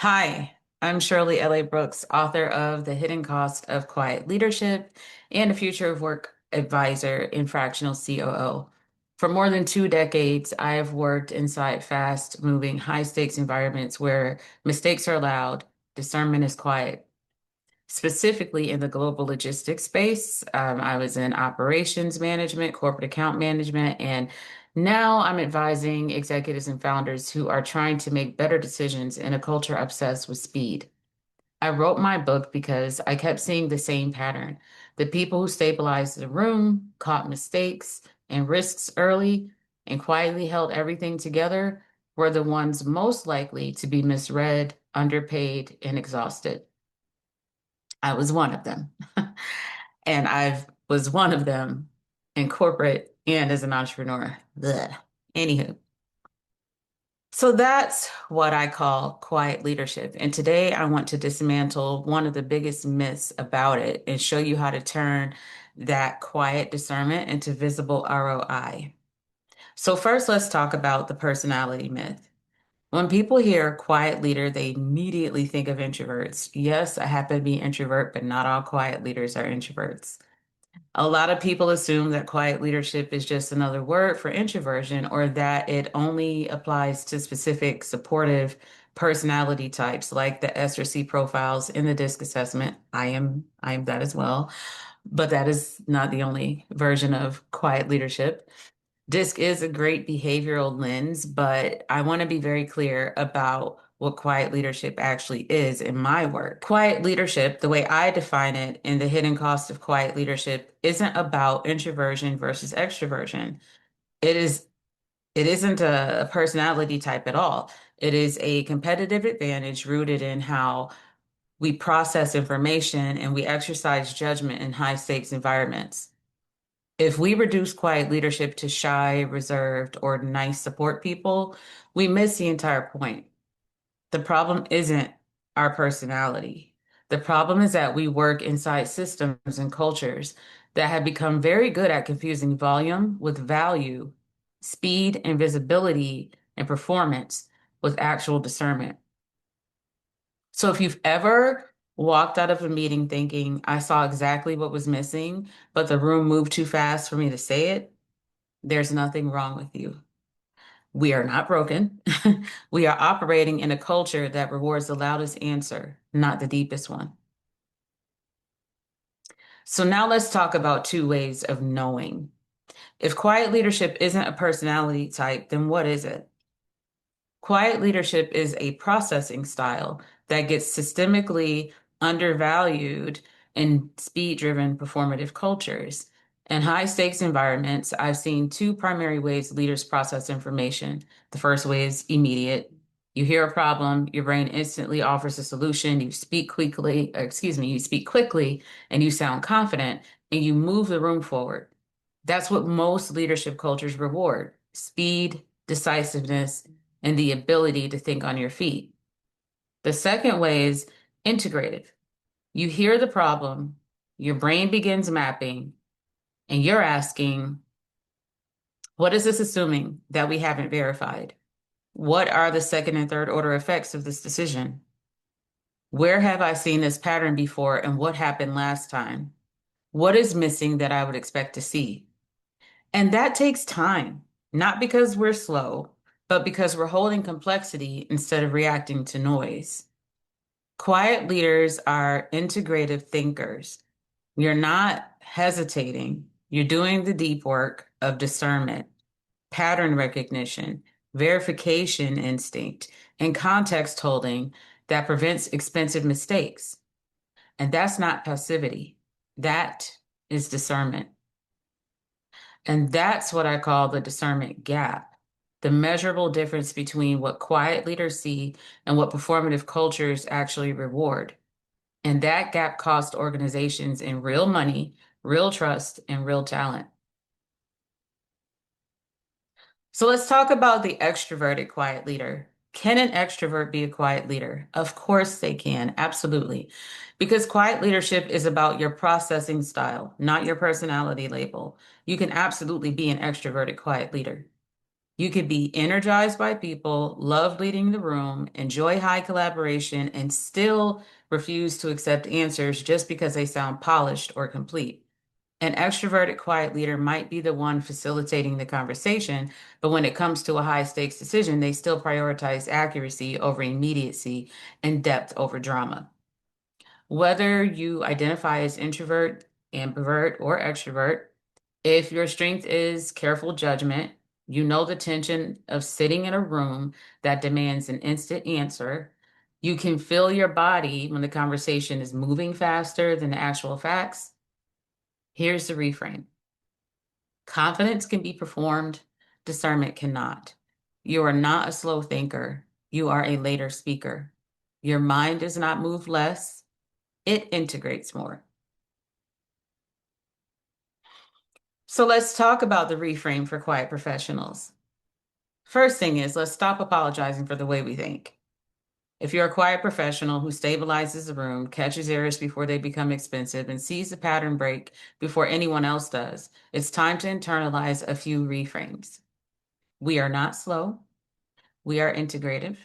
Hi, I'm Shirley L.A. Brooks, author of The Hidden Cost of Quiet Leadership and a Future of Work advisor in Fractional COO. For more than 2 decades, I have worked inside fast-moving, high-stakes environments where mistakes are loud, discernment is quiet. Specifically in the global logistics space, I was in operations management, corporate account management, and now I'm advising executives and founders who are trying to make better decisions in a culture obsessed with speed. I wrote my book because I kept seeing the same pattern. The people who stabilized the room, caught mistakes and risks early, and quietly held everything together were the ones most likely to be misread, underpaid, and exhausted. I was one of them. And I was one of them in corporate and as an entrepreneur. Ugh. Anywho, so that's what I call quiet leadership. And today I want to dismantle one of the biggest myths about it and show you how to turn that quiet discernment into visible ROI. So first, let's talk about the personality myth. When people hear quiet leader, they immediately think of introverts. Yes, I happen to be introvert, but not all quiet leaders are introverts. A lot of people assume that quiet leadership is just another word for introversion or that it only applies to specific supportive personality types like the S or C profiles in the DISC assessment. I am that as well, but that is not the only version of quiet leadership. DISC is a great behavioral lens, but I want to be very clear about what quiet leadership actually is in my work. Quiet leadership, the way I define it in The Hidden Cost of Quiet Leadership, isn't about introversion versus extroversion. It is it isn't a personality type at all. It is a competitive advantage rooted in how we process information and we exercise judgment in high stakes environments. If we reduce quiet leadership to shy, reserved, or nice support people, we miss the entire point. The problem isn't our personality. The problem is that we work inside systems and cultures that have become very good at confusing volume with value, speed and visibility and performance with actual discernment. So if you've ever walked out of a meeting thinking, I saw exactly what was missing, but the room moved too fast for me to say it, there's nothing wrong with you. We are not broken. We are operating in a culture that rewards the loudest answer, not the deepest one. So now let's talk about two ways of knowing. If quiet leadership isn't a personality type, then what is it? Quiet leadership is a processing style that gets systemically undervalued in speed-driven performative cultures. In high-stakes environments, I've seen two primary ways leaders process information. The first way is immediate. You hear a problem, your brain instantly offers a solution. You speak quickly and you sound confident and you move the room forward. That's what most leadership cultures reward: speed, decisiveness, and the ability to think on your feet. The second way is integrative. You hear the problem, your brain begins mapping, and you're asking, what is this assuming that we haven't verified? What are the second and third order effects of this decision? Where have I seen this pattern before, and what happened last time? What is missing that I would expect to see? And that takes time, not because we're slow, but because we're holding complexity instead of reacting to noise. Quiet leaders are integrative thinkers. You're not hesitating. You're doing the deep work of discernment, pattern recognition, verification instinct, and context holding that prevents expensive mistakes. And that's not passivity. That is discernment. And that's what I call the discernment gap, the measurable difference between what quiet leaders see and what performative cultures actually reward. And that gap costs organizations in real money, real trust, and real talent. So let's talk about the extroverted quiet leader. Can an extrovert be a quiet leader? Of course they can, absolutely. Because quiet leadership is about your processing style, not your personality label. You can absolutely be an extroverted quiet leader. You could be energized by people, love leading the room, enjoy high collaboration, and still refuse to accept answers just because they sound polished or complete. An extroverted quiet leader might be the one facilitating the conversation, but when it comes to a high stakes decision, they still prioritize accuracy over immediacy and depth over drama. Whether you identify as introvert, ambivert, or extrovert, if your strength is careful judgment, you know the tension of sitting in a room that demands an instant answer. You can feel your body when the conversation is moving faster than the actual facts. Here's the reframe. Confidence can be performed, discernment cannot. You are not a slow thinker. You are a later speaker. Your mind does not move less, it integrates more. So let's talk about the reframe for quiet professionals. First thing is, let's stop apologizing for the way we think. If you're a quiet professional who stabilizes the room, catches errors before they become expensive, and sees the pattern break before anyone else does, it's time to internalize a few reframes. We are not slow. We are integrative.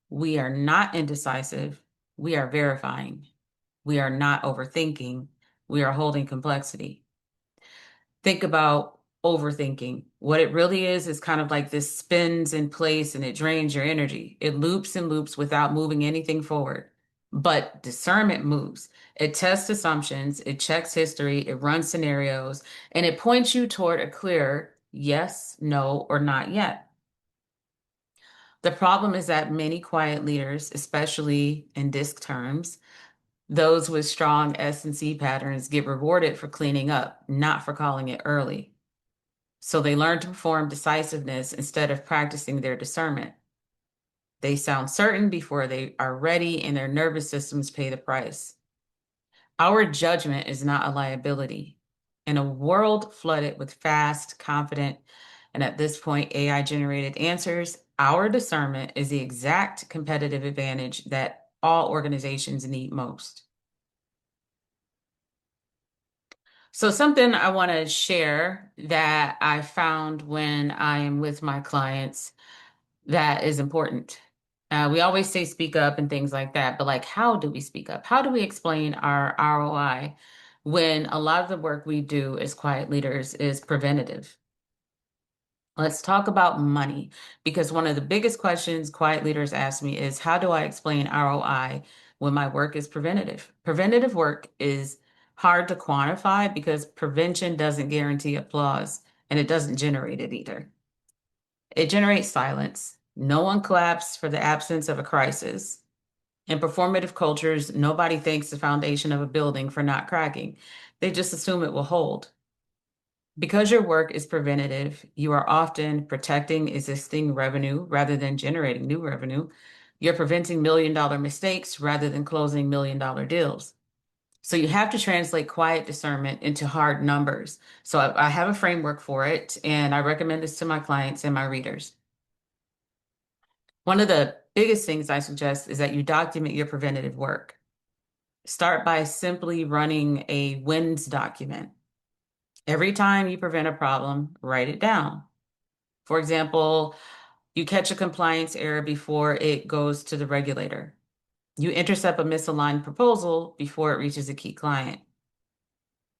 We are not indecisive. We are verifying. We are not overthinking. We are holding complexity. Think about overthinking. What it really is kind of like this spins in place and it drains your energy. It loops and loops without moving anything forward. But discernment moves. It tests assumptions, it checks history, it runs scenarios, and it points you toward a clear yes, no, or not yet. The problem is that many quiet leaders, especially in disc terms, those with strong S and C patterns get rewarded for cleaning up, not for calling it early. So they learn to perform decisiveness instead of practicing their discernment. They sound certain before they are ready, and their nervous systems pay the price. Our judgment is not a liability. In a world flooded with fast, confident, and at this point, AI generated answers, our discernment is the exact competitive advantage that all organizations need most. So, something I want to share that I found when I am with my clients that is important. We always say speak up and things like that, but like, how do we speak up? How do we explain our ROI when a lot of the work we do as quiet leaders is preventative? Let's talk about money because one of the biggest questions quiet leaders ask me is how do I explain ROI when my work is preventative? Preventative work is hard to quantify because prevention doesn't guarantee applause and it doesn't generate it either. It generates silence. No one claps for the absence of a crisis. In performative cultures, nobody thanks the foundation of a building for not cracking. They just assume it will hold. Because your work is preventative, you are often protecting existing revenue rather than generating new revenue. You're preventing $1 million mistakes rather than closing $1 million deals. So you have to translate quiet discernment into hard numbers. So I have a framework for it, and I recommend this to my clients and my readers. One of the biggest things I suggest is that you document your preventative work. Start by simply running a wins document. Every time you prevent a problem, write it down. For example, you catch a compliance error before it goes to the regulator. You intercept a misaligned proposal before it reaches a key client.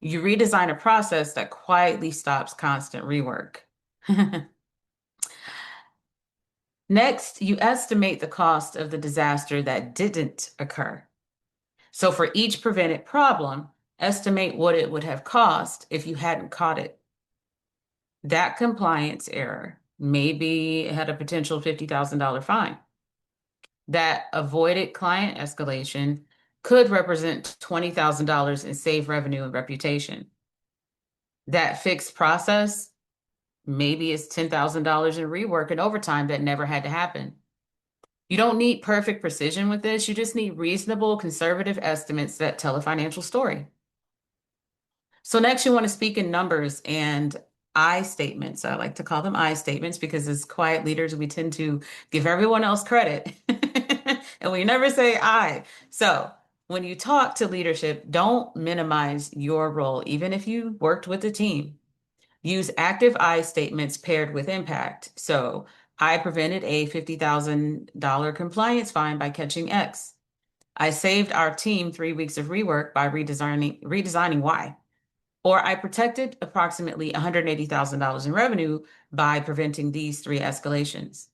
You redesign a process that quietly stops constant rework. Next, you estimate the cost of the disaster that didn't occur. So for each prevented problem, estimate what it would have cost if you hadn't caught it. That compliance error maybe had a potential $50,000 fine. That avoided client escalation could represent $20,000 in saved revenue and reputation. That fixed process maybe is $10,000 in rework and overtime that never had to happen. You don't need perfect precision with this. You just need reasonable, conservative estimates that tell a financial story. So next, you want to speak in numbers and I statements. I like to call them I statements because as quiet leaders, we tend to give everyone else credit and we never say I. So when you talk to leadership, don't minimize your role, even if you worked with a team. Use active I statements paired with impact. So I prevented a $50,000 compliance fine by catching X. I saved our team 3 weeks of rework by redesigning Y. Or I protected approximately $180,000 in revenue by preventing these three escalations.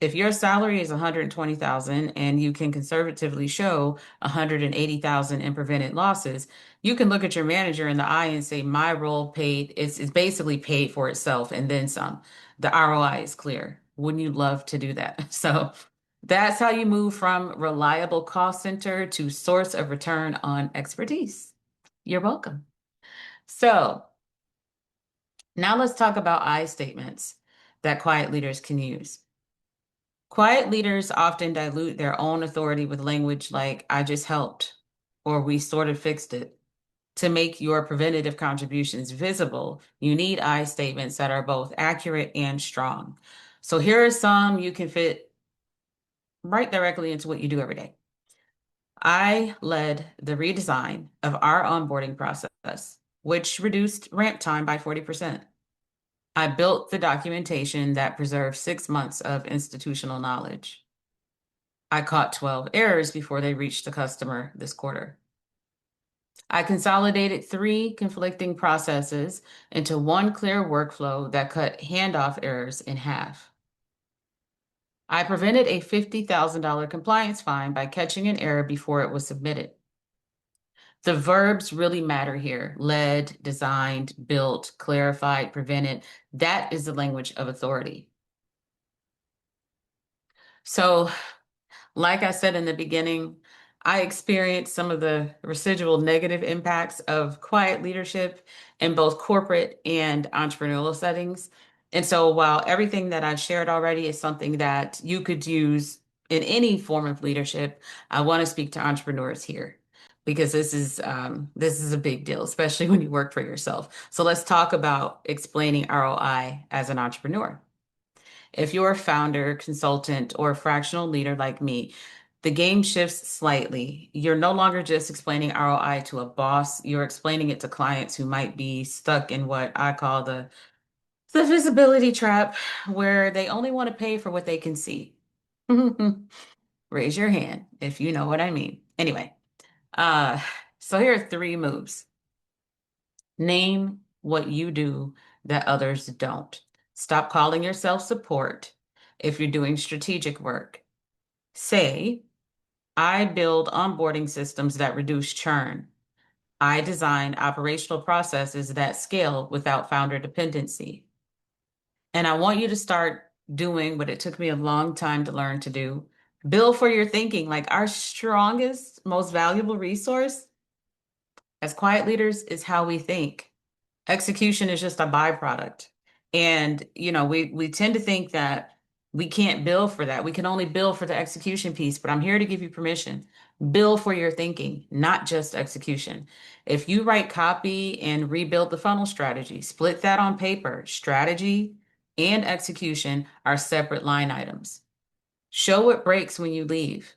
If your salary is 120,000 and you can conservatively show 180,000 in prevented losses, you can look at your manager in the eye and say, my role paid is basically paid for itself and then some. The ROI is clear. Wouldn't you love to do that? So that's how you move from reliable cost center to source of return on expertise. You're welcome. So now let's talk about I statements that quiet leaders can use. Quiet leaders often dilute their own authority with language like, I just helped, or we sort of fixed it. To make your preventative contributions visible, you need I statements that are both accurate and strong. So here are some you can fit right directly into what you do every day. I led the redesign of our onboarding process, which reduced ramp time by 40%. I built the documentation that preserved 6 months of institutional knowledge. I caught 12 errors before they reached the customer this quarter. I consolidated 3 conflicting processes into one clear workflow that cut handoff errors in half. I prevented a $50,000 compliance fine by catching an error before it was submitted. The verbs really matter here. Led, designed, built, clarified, prevented. That is the language of authority. So like I said in the beginning, I experienced some of the residual negative impacts of quiet leadership in both corporate and entrepreneurial settings. And so while everything that I've shared already is something that you could use in any form of leadership, I want to speak to entrepreneurs here because this is a big deal, especially when you work for yourself. So let's talk about explaining ROI as an entrepreneur. If you're a founder, consultant, or a fractional leader like me, the game shifts slightly. You're no longer just explaining ROI to a boss, you're explaining it to clients who might be stuck in what I call the visibility trap, where they only want to pay for what they can see. Raise your hand if you know what I mean. Anyway, uh, so here are 3 moves. Name what you do that others don't. Stop calling yourself support if you're doing strategic work. Say, I build onboarding systems that reduce churn. I design operational processes that scale without founder dependency. And I want you to start doing what it took me a long time to learn to do. Build for your thinking. Like our strongest, most valuable resource as quiet leaders is how we think. Execution is just a byproduct. And, we tend to think that we can't bill for that. We can only bill for the execution piece, but I'm here to give you permission. Bill for your thinking, not just execution. If you write copy and rebuild the funnel strategy, split that on paper. Strategy and execution are separate line items. Show what breaks when you leave.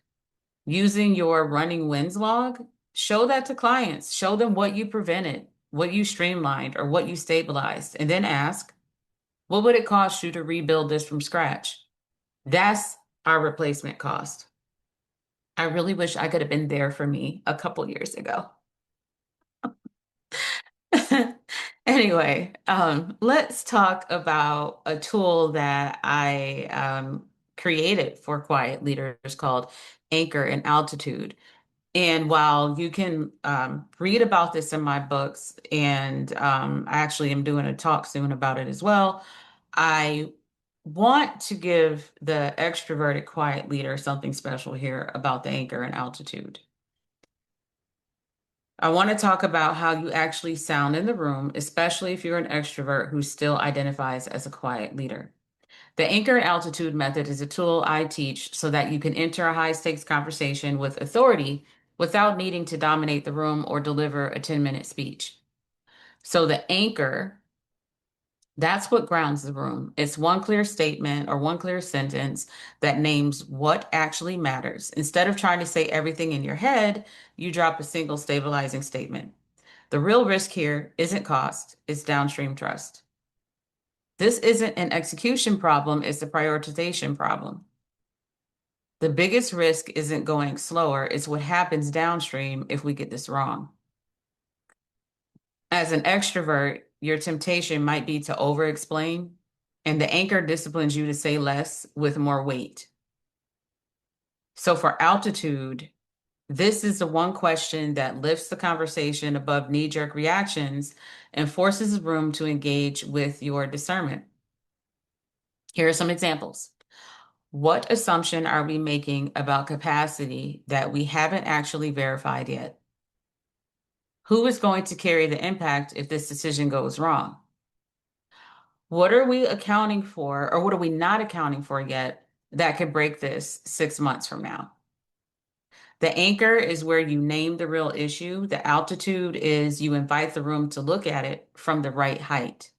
Using your running wins log, show that to clients. Show them what you prevented, what you streamlined, or what you stabilized, and then ask, what would it cost you to rebuild this from scratch? That's our replacement cost. I really wish I could have been there for me a couple years ago. Anyway, let's talk about a tool that I created for quiet leaders called Anchor and Altitude. And while you can read about this in my books, and I actually am doing a talk soon about it as well, I want to give the extroverted quiet leader something special here about the anchor and altitude. I want to talk about how you actually sound in the room, especially if you're an extrovert who still identifies as a quiet leader. The anchor and altitude method is a tool I teach so that you can enter a high stakes conversation with authority without needing to dominate the room or deliver a 10-minute speech. So the anchor, that's what grounds the room. It's one clear statement or one clear sentence that names what actually matters. Instead of trying to say everything in your head, you drop a single stabilizing statement. The real risk here isn't cost, it's downstream trust. This isn't an execution problem, it's a prioritization problem. The biggest risk isn't going slower, it's what happens downstream if we get this wrong. As an extrovert, your temptation might be to over-explain, and the anchor disciplines you to say less with more weight. So for altitude, this is the one question that lifts the conversation above knee-jerk reactions and forces the room to engage with your discernment. Here are some examples. What assumption are we making about capacity that we haven't actually verified yet? Who is going to carry the impact if this decision goes wrong? What are we accounting for, or what are we not accounting for yet that could break this 6 months from now? The anchor is where you name the real issue. The altitude is you invite the room to look at it from the right height.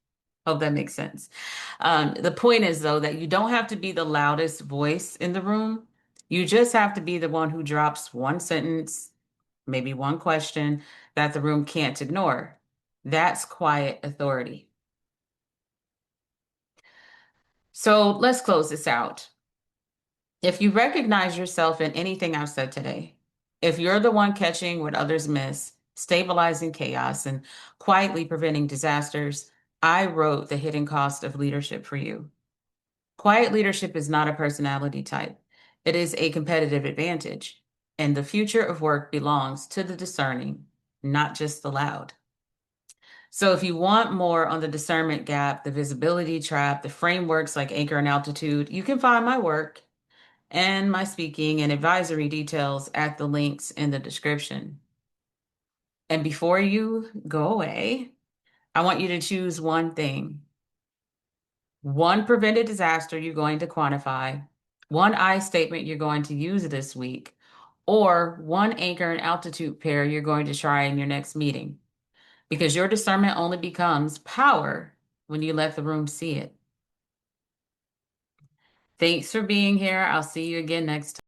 Hope that makes sense. The point is, though, that you don't have to be the loudest voice in the room. You just have to be the one who drops one sentence, maybe one question that the room can't ignore. That's quiet authority. So let's close this out. If you recognize yourself in anything I've said today, if you're the one catching what others miss, stabilizing chaos, and quietly preventing disasters, I wrote The Hidden Cost of Leadership for you. Quiet leadership is not a personality type. It is a competitive advantage, and the future of work belongs to the discerning, not just the loud. So if you want more on the discernment gap, the visibility trap, the frameworks like anchor and altitude, you can find my work and my speaking and advisory details at the links in the description. And before you go away, I want you to choose one thing, one prevented disaster you're going to quantify, one I statement you're going to use this week, or one anchor and altitude pair you're going to try in your next meeting. Because your discernment only becomes power when you let the room see it. Thanks for being here. I'll see you again next time.